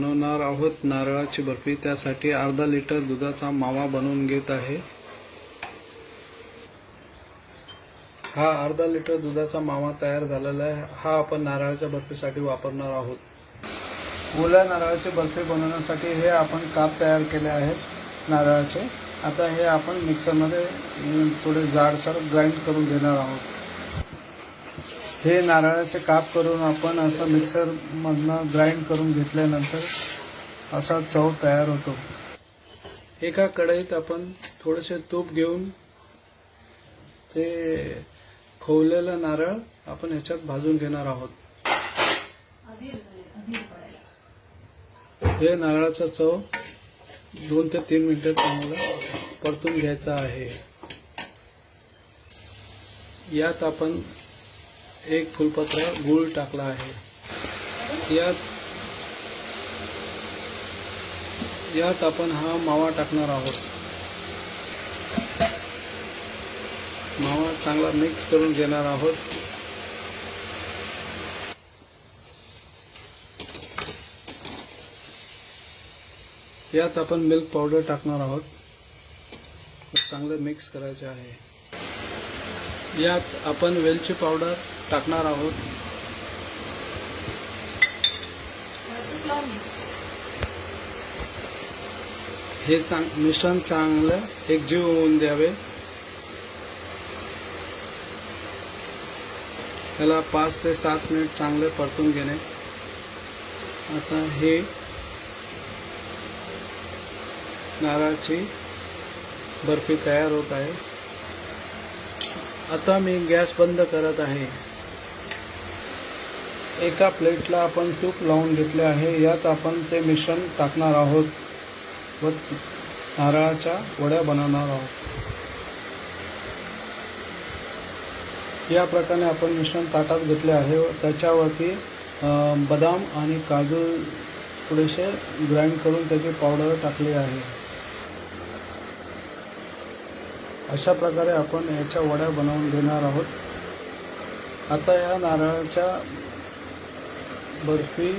बनवणार आहोत नारळाची बर्फी। त्यासाठी अर्धा लिटर दुधाचा मावा बनवून घेत आहे। हा अर्धा लिटर दुधाचा मावा तयार झालेला आहे। हा आपण नारळाच्या बर्फीसाठी वापरणार आहोत। ओल्या नारळाची बर्फी बनवण्यासाठी हे आपण काप तयार केले आहेत नारळाचे। आता हे आपण मिक्सरमध्ये थोडे जाडसर ग्राइंड करून घेणार आहोत। हे नारळाचे काप करून आपण असं मिक्सरमधनं ग्राइंड करून घेतल्यानंतर असा चव तयार होतो। एका कढईत आपण थोडेसे तूप घेऊन ते खोवलेलं नारळ आपण ह्याच्यात भाजून घेणार आहोत। हे नारळाचा चव 2 ते 3 मिनिटे चांगलं परतून घ्यायचा आहे। यात आपण 1 फुलपत्र गूळ टाकला आहे। यात आपण हा मावा टाकणार आहोत। मावा चांगला मिक्स करून घेणार आहोत। यात आपण मिल्क पावडर टाकणार आहोत। चांगले मिक्स करायचे आहे। यात आपण वेलची पावडर टाकणार आहोत। हे मिश्रण चांगलं एकजीव होऊन द्यावे। त्याला 5 ते 7 मिनिट चांगले परतून घेणे। आता हे नारळाची बर्फी तयार होत आहे। आता मी गॅस बंद करत आहे। एका प्लेटला आपण तूप लावून घेतले आहे। यात आपण ते मिश्रण टाकणार आहोत व नारळाच्या वड्या बनवणार आहोत। या प्रकारे आपण मिश्रण ताटात घेतले आहे व त्याच्यावरती बदाम आणि काजू थोडेसे ग्राइंड करून त्याची पावडर टाकली आहे। अशा प्रकारे आपण याच्या वड्या बनवून घेणार आहोत। आता या नारळाच्या बर्फी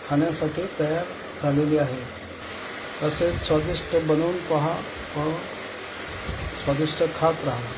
खाण्यासाठी तयार झालेली आहे। तसेच स्वादिष्ट बनवून पहा व स्वादिष्ट खात राहा।